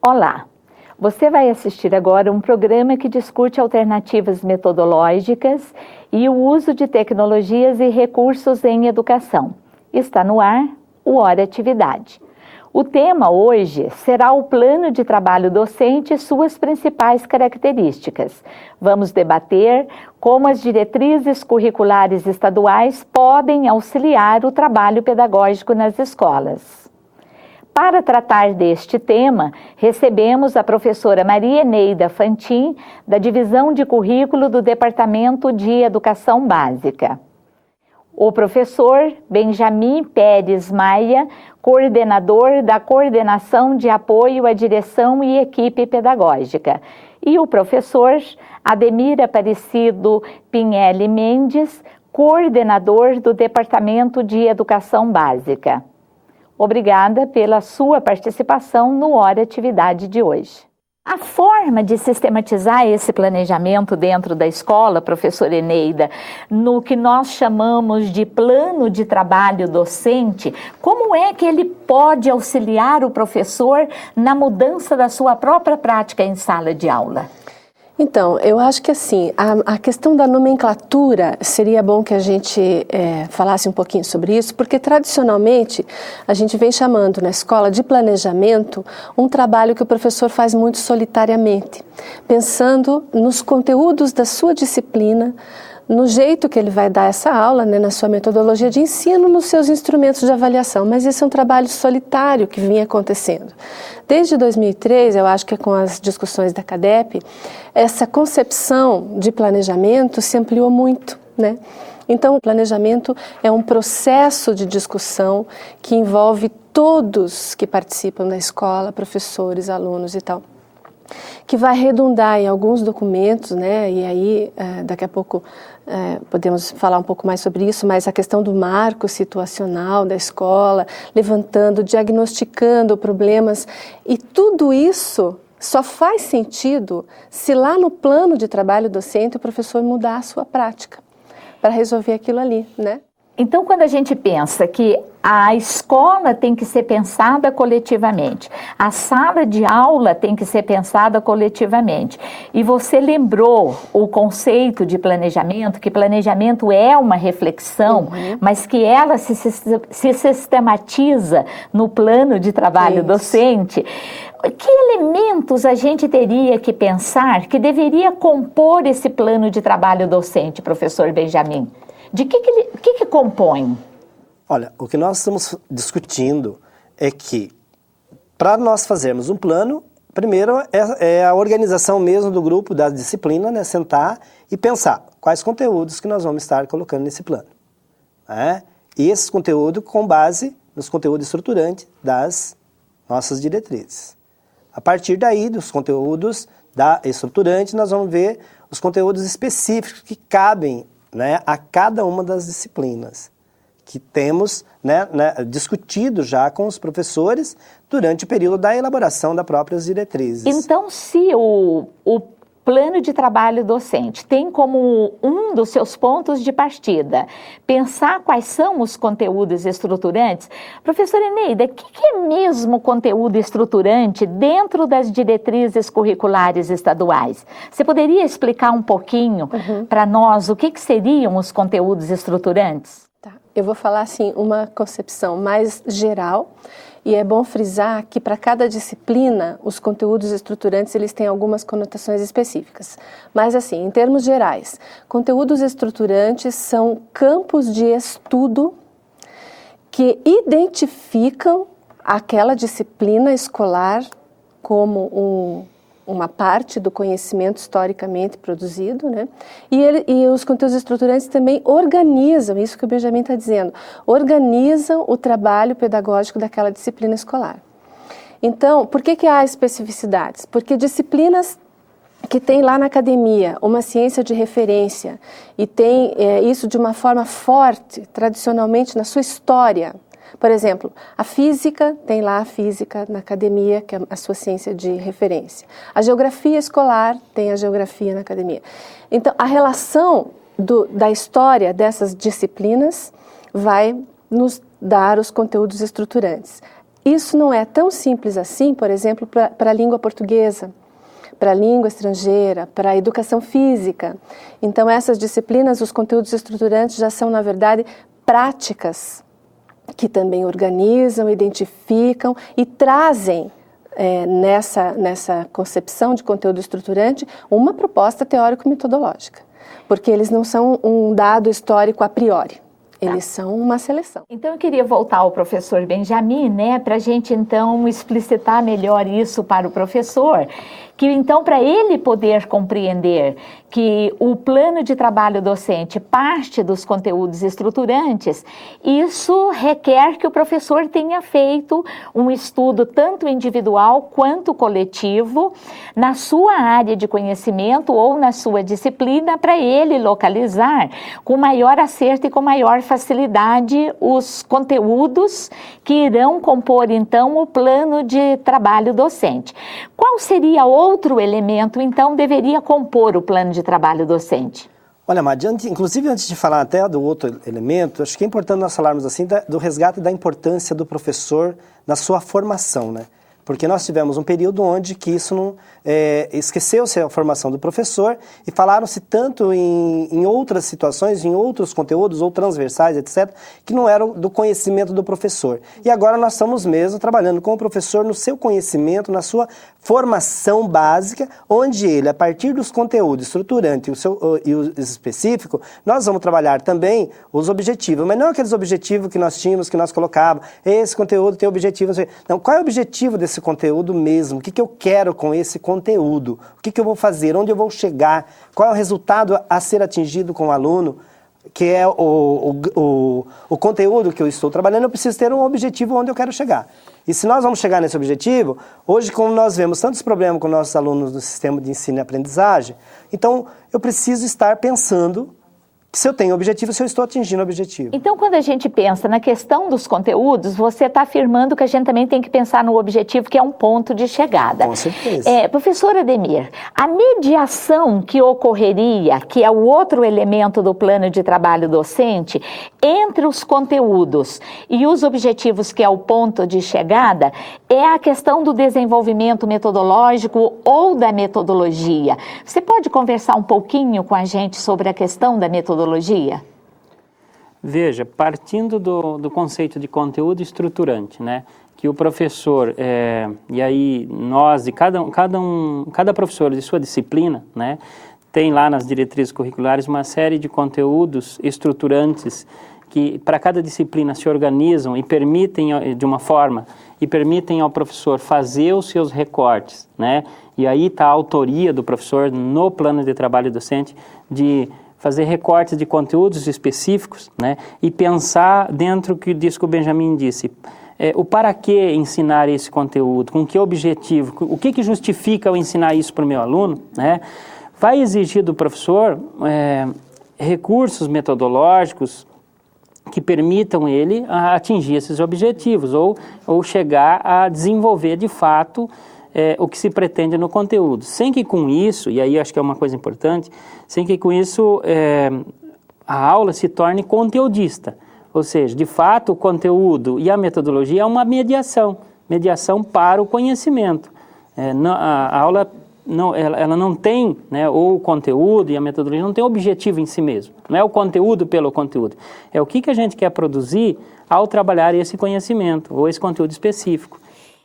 Olá! Você vai assistir agora um programa que discute alternativas metodológicas e o uso de tecnologias e recursos em educação. Está no ar o Hora Atividade. O tema hoje será o plano de trabalho docente e suas principais características. Vamos debater como as diretrizes curriculares estaduais podem auxiliar o trabalho pedagógico nas escolas. Para tratar deste tema, recebemos a professora Maria Eneida Fantin, da Divisão de Currículo do Departamento de Educação Básica. O professor Benjamin Pérez Maia, coordenador da Coordenação de Apoio à Direção e Equipe Pedagógica. E o professor Ademir Aparecido Pinelli Mendes, coordenador do Departamento de Educação Básica. Obrigada pela sua participação no Hora Atividade de hoje. A forma de sistematizar esse planejamento dentro da escola, professora Eneida, no que nós chamamos de plano de trabalho docente, como é que ele pode auxiliar o professor na mudança da sua própria prática em sala de aula? Então, eu acho que assim, a questão da nomenclatura seria bom que a gente falasse um pouquinho sobre isso, porque tradicionalmente a gente vem chamando na escola de planejamento um trabalho que o professor faz muito solitariamente, pensando nos conteúdos da sua disciplina, no jeito que ele vai dar essa aula, né, na sua metodologia de ensino, nos seus instrumentos de avaliação, mas esse é um trabalho solitário que vinha acontecendo. Desde 2003, eu acho que com as discussões da CADEP, essa concepção de planejamento se ampliou muito, né? Então, o planejamento é um processo de discussão que envolve todos que participam da escola, professores, alunos e tal, que vai redundar em alguns documentos, né? E aí daqui a pouco podemos falar um pouco mais sobre isso, mas a questão do marco situacional da escola, levantando, diagnosticando problemas, e tudo isso só faz sentido se lá no plano de trabalho docente o professor mudar a sua prática para resolver aquilo ali, né? Então, quando a gente pensa que a escola tem que ser pensada coletivamente, a sala de aula tem que ser pensada coletivamente, e você lembrou o conceito de planejamento, que planejamento é uma reflexão, mas que ela se sistematiza no plano de trabalho docente. Que elementos a gente teria que pensar que deveria compor esse plano de trabalho docente, professor Benjamin? De que compõe? Olha, o que nós estamos discutindo é que, para nós fazermos um plano, primeiro é a organização mesmo do grupo, da disciplina, né? Sentar e pensar quais conteúdos que nós vamos estar colocando nesse plano. Né? E esse conteúdo com base nos conteúdos estruturantes das nossas diretrizes. A partir daí, dos conteúdos da estruturante, nós vamos ver os conteúdos específicos que cabem, né, a cada uma das disciplinas que temos, né, discutido já com os professores durante o período da elaboração das próprias diretrizes. Então, se o plano de trabalho docente tem como um dos seus pontos de partida pensar quais são os conteúdos estruturantes, professora Eneida, o que é mesmo conteúdo estruturante dentro das diretrizes curriculares estaduais? Você poderia explicar um pouquinho para nós o que seriam os conteúdos estruturantes? Tá. Eu vou falar assim uma concepção mais geral. E é bom frisar que para cada disciplina, os conteúdos estruturantes eles têm algumas conotações específicas. Mas assim, em termos gerais, conteúdos estruturantes são campos de estudo que identificam aquela disciplina escolar como uma parte do conhecimento historicamente produzido, né? E os conteúdos estruturantes também organizam, isso que o Benjamin está dizendo, organizam o trabalho pedagógico daquela disciplina escolar. Então, por que há especificidades? Porque disciplinas que tem lá na academia uma ciência de referência e tem isso de uma forma forte, tradicionalmente, na sua história, Por exemplo, a física, tem lá a física na academia, que é a sua ciência de referência. A geografia escolar, tem a geografia na academia. Então, a relação da história dessas disciplinas vai nos dar os conteúdos estruturantes. Isso não é tão simples assim, por exemplo, para a língua portuguesa, para a língua estrangeira, para a educação física. Então, essas disciplinas, os conteúdos estruturantes já são, na verdade, práticas que também organizam, identificam e trazem nessa concepção de conteúdo estruturante uma proposta teórico-metodológica, porque eles não são um dado histórico a priori. Eles são uma seleção. Então, eu queria voltar ao professor Benjamin, né, para a gente, então, explicitar melhor isso para o professor, que, então, para ele poder compreender que o plano de trabalho docente parte dos conteúdos estruturantes, isso requer que o professor tenha feito um estudo tanto individual quanto coletivo na sua área de conhecimento ou na sua disciplina, para ele localizar com maior acerto e com maior facilidade os conteúdos que irão compor, então, o plano de trabalho docente. Qual seria outro elemento, então, deveria compor o plano de trabalho docente? Olha, Madi, inclusive antes de falar até do outro elemento, acho que é importante nós falarmos assim do resgate da importância do professor na sua formação, né? Porque nós tivemos um período onde que isso não esqueceu-se a formação do professor e falaram-se tanto em outras situações, em outros conteúdos ou transversais, etc., que não eram do conhecimento do professor. E agora nós estamos mesmo trabalhando com o professor no seu conhecimento, na sua formação básica, onde ele, a partir dos conteúdos estruturantes e o específico, nós vamos trabalhar também os objetivos, mas não aqueles objetivos que nós tínhamos, que nós colocávamos, esse conteúdo tem objetivo, não, qual é o objetivo desse conteúdo mesmo? O que eu quero com esse conteúdo? O que eu vou fazer? Onde eu vou chegar? Qual é o resultado a ser atingido com o aluno? Que é o conteúdo que eu estou trabalhando, eu preciso ter um objetivo onde eu quero chegar. E se nós vamos chegar nesse objetivo, hoje, como nós vemos tantos problemas com nossos alunos do sistema de ensino e aprendizagem, então eu preciso estar pensando se eu tenho objetivo, se eu estou atingindo o objetivo. Então, quando a gente pensa na questão dos conteúdos, você está afirmando que a gente também tem que pensar no objetivo, que é um ponto de chegada. Com certeza. Professor Ademir, a mediação que ocorreria, que é o outro elemento do plano de trabalho docente, entre os conteúdos e os objetivos, que é o ponto de chegada, é a questão do desenvolvimento metodológico ou da metodologia. Você pode conversar um pouquinho com a gente sobre a questão da metodologia? Veja, partindo do conceito de conteúdo estruturante, né, que o professor, e aí nós, e cada professor de sua disciplina, né, tem lá nas diretrizes curriculares uma série de conteúdos estruturantes que para cada disciplina se organizam e permitem, de uma forma, e permitem ao professor fazer os seus recortes, né, e aí está a autoria do professor no plano de trabalho docente de fazer recortes de conteúdos específicos, né, e pensar dentro disso que o Benjamin disse, o para que ensinar esse conteúdo, com que objetivo, o que justifica eu ensinar isso para o meu aluno, né, vai exigir do professor recursos metodológicos que permitam ele atingir esses objetivos ou chegar a desenvolver de fato o que se pretende no conteúdo. Sem que com isso, e aí acho que é uma coisa importante, sem que com isso a aula se torne conteudista. Ou seja, de fato o conteúdo e a metodologia é uma mediação para o conhecimento. A aula ela não tem, né, ou o conteúdo e a metodologia não tem objetivo em si mesmo. Não é o conteúdo pelo conteúdo. É o que a gente quer produzir ao trabalhar esse conhecimento ou esse conteúdo específico.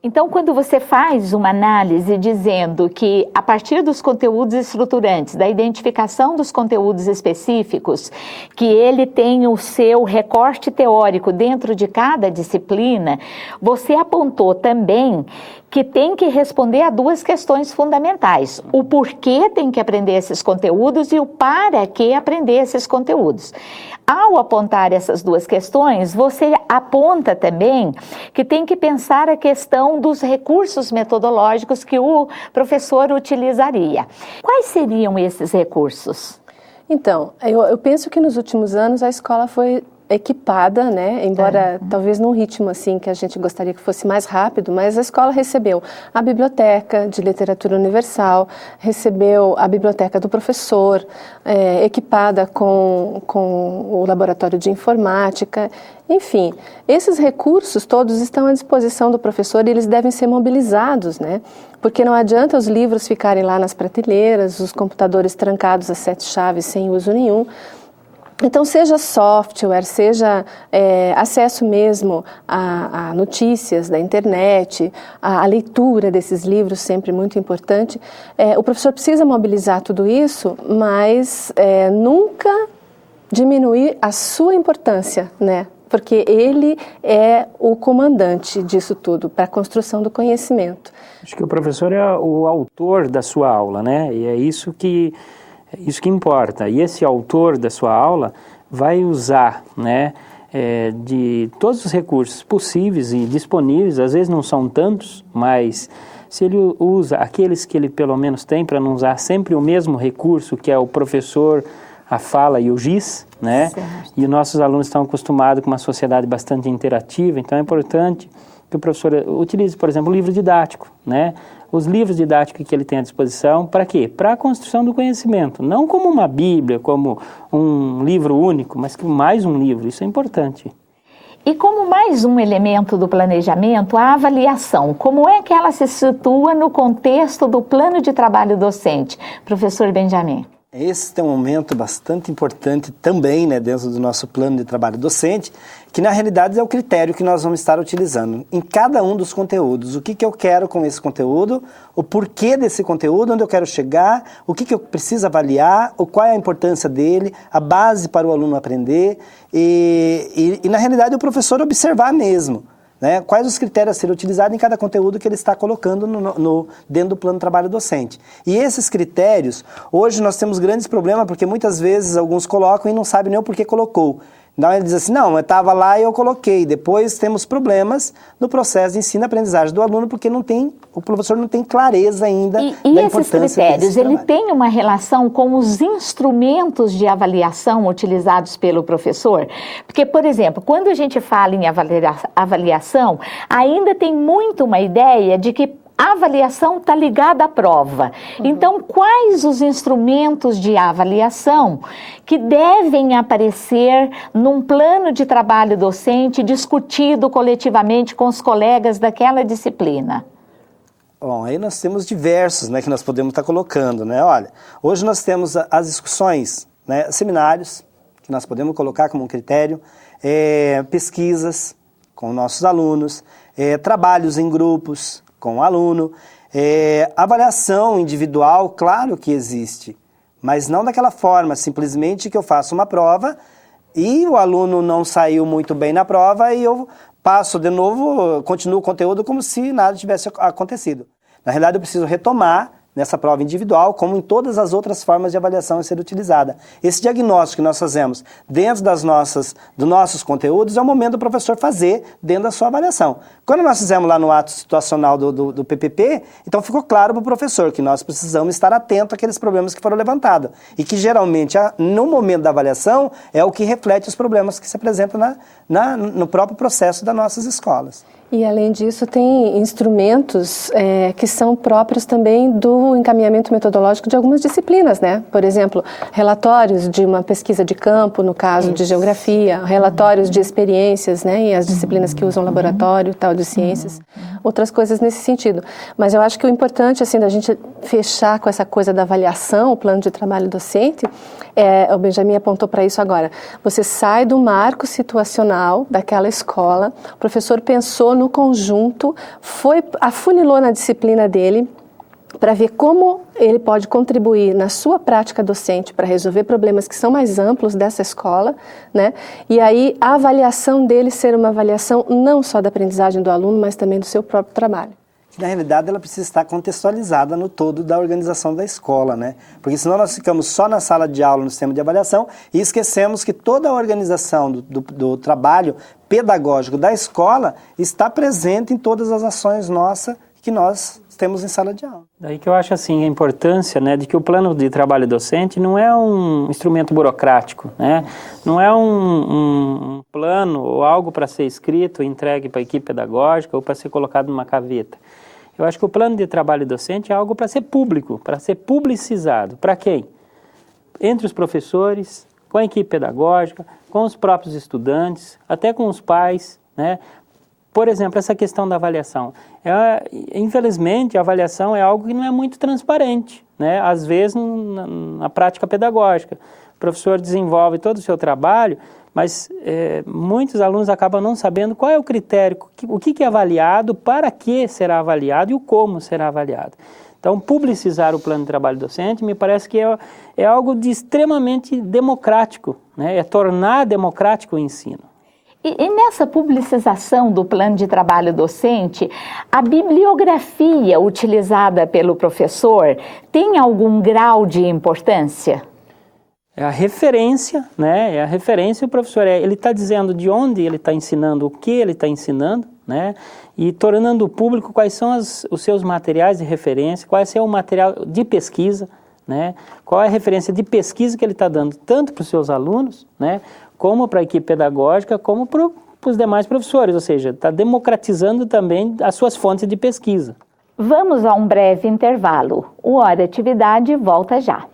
Então, quando você faz uma análise dizendo que, a partir dos conteúdos estruturantes, da identificação dos conteúdos específicos, que ele tem o seu recorte teórico dentro de cada disciplina, você apontou também que tem que responder a duas questões fundamentais. O porquê tem que aprender esses conteúdos e o para que aprender esses conteúdos. Ao apontar essas duas questões, você aponta também que tem que pensar a questão dos recursos metodológicos que o professor utilizaria. Quais seriam esses recursos? Então, eu penso que nos últimos anos a escola foi equipada, né? Embora talvez num ritmo assim que a gente gostaria que fosse mais rápido, mas a escola recebeu a biblioteca de literatura universal, recebeu a biblioteca do professor, equipada com o laboratório de informática, enfim, esses recursos todos estão à disposição do professor e eles devem ser mobilizados, né? Porque não adianta os livros ficarem lá nas prateleiras, os computadores trancados a 7 chaves sem uso nenhum. Então, seja software, seja acesso mesmo a notícias da internet, a leitura desses livros, sempre muito importante, o professor precisa mobilizar tudo isso, mas nunca diminuir a sua importância, né? Porque ele é o comandante disso tudo, para a construção do conhecimento. Acho que o professor é o autor da sua aula, né? E é isso que importa. E esse autor da sua aula vai usar, né, de todos os recursos possíveis e disponíveis, às vezes não são tantos, mas se ele usa aqueles que ele pelo menos tem, para não usar sempre o mesmo recurso, que é o professor, a fala e o giz, né? Certo. E os nossos alunos estão acostumados com uma sociedade bastante interativa, então é importante que o professor utilize, por exemplo, o livro didático, né? Os livros didáticos que ele tem à disposição, para quê? Para a construção do conhecimento, não como uma bíblia, como um livro único, mas mais um livro, isso é importante. E como mais um elemento do planejamento, a avaliação, como é que ela se situa no contexto do plano de trabalho docente? Professor Benjamin. Esse é um momento bastante importante também, né, dentro do nosso plano de trabalho docente, que na realidade é o critério que nós vamos estar utilizando em cada um dos conteúdos. O que eu quero com esse conteúdo, o porquê desse conteúdo, onde eu quero chegar, o que eu preciso avaliar, qual é a importância dele, a base para o aluno aprender e na realidade o professor observar mesmo. Né? Quais os critérios a serem utilizados em cada conteúdo que ele está colocando dentro do plano de trabalho docente. E esses critérios, hoje nós temos grandes problemas, porque muitas vezes alguns colocam e não sabem nem o porquê colocou. Então ele diz assim, não, eu estava lá e eu coloquei. Depois temos problemas no processo de ensino-aprendizagem do aluno, porque o professor não tem clareza ainda da importância esses critérios, ele trabalho. tem uma relação com os instrumentos de avaliação utilizados pelo professor? Porque, por exemplo, quando a gente fala em avaliação, ainda tem muito uma ideia de que a avaliação está ligada à prova. Então, quais os instrumentos de avaliação que devem aparecer num plano de trabalho docente discutido coletivamente com os colegas daquela disciplina? Bom, aí nós temos diversos, né, que nós podemos estar colocando, né? Olha, hoje nós temos as discussões, né, seminários, que nós podemos colocar como um critério, pesquisas com nossos alunos, trabalhos em grupos com o aluno, avaliação individual, claro que existe, mas não daquela forma, simplesmente que eu faço uma prova e o aluno não saiu muito bem na prova e eu passo de novo, continuo o conteúdo como se nada tivesse acontecido. Na realidade, eu preciso retomar nessa prova individual, como em todas as outras formas de avaliação a ser utilizada. Esse diagnóstico que nós fazemos dentro dos nossos conteúdos é o momento do professor fazer dentro da sua avaliação. Quando nós fizemos lá no ato situacional do PPP, então ficou claro para o professor que nós precisamos estar atento àqueles problemas que foram levantados e que geralmente no momento da avaliação é o que reflete os problemas que se apresentam no próprio processo das nossas escolas. E, além disso, tem instrumentos que são próprios também do encaminhamento metodológico de algumas disciplinas, né? Por exemplo, relatórios de uma pesquisa de campo, no caso de geografia, relatórios de experiências, né? E as disciplinas que usam laboratório, tal, de ciências, outras coisas nesse sentido. Mas eu acho que o importante, assim, da gente fechar com essa coisa da avaliação, o plano de trabalho docente, o Benjamin apontou para isso agora. Você sai do marco situacional daquela escola, o professor pensou no conjunto, afunilou na disciplina dele para ver como ele pode contribuir na sua prática docente para resolver problemas que são mais amplos dessa escola, né? E aí a avaliação dele ser uma avaliação não só da aprendizagem do aluno, mas também do seu próprio trabalho. Na realidade, ela precisa estar contextualizada no todo da organização da escola, né? Porque senão nós ficamos só na sala de aula, no sistema de avaliação, e esquecemos que toda a organização do trabalho pedagógico da escola está presente em todas as ações nossas que nós temos em sala de aula. Daí que eu acho assim, a importância, né, de que o plano de trabalho docente não é um instrumento burocrático, né? Não é um plano ou algo para ser escrito, entregue para a equipe pedagógica ou para ser colocado numa gaveta. Eu acho que o plano de trabalho docente é algo para ser público, para ser publicizado. Para quem? Entre os professores, com a equipe pedagógica, com os próprios estudantes, até com os pais, né? Por exemplo, essa questão da avaliação. Infelizmente, a avaliação é algo que não é muito transparente, né? Às vezes, na prática pedagógica. O professor desenvolve todo o seu trabalho, mas muitos alunos acabam não sabendo qual é o critério, o que é avaliado, para que será avaliado e o como será avaliado. Então, publicizar o plano de trabalho docente me parece que é algo de extremamente democrático, né? É tornar democrático o ensino. E nessa publicização do plano de trabalho docente, a bibliografia utilizada pelo professor tem algum grau de importância? É a referência, né? É a referência, o professor ele está dizendo de onde ele está ensinando, o que ele está ensinando, né? E tornando público quais são os seus materiais de referência, qual é o material de pesquisa, né? Qual é a referência de pesquisa que ele está dando tanto para os seus alunos, né? Como para a equipe pedagógica, como para os demais professores, ou seja, está democratizando também as suas fontes de pesquisa. Vamos a um breve intervalo. O Hora Atividade volta já.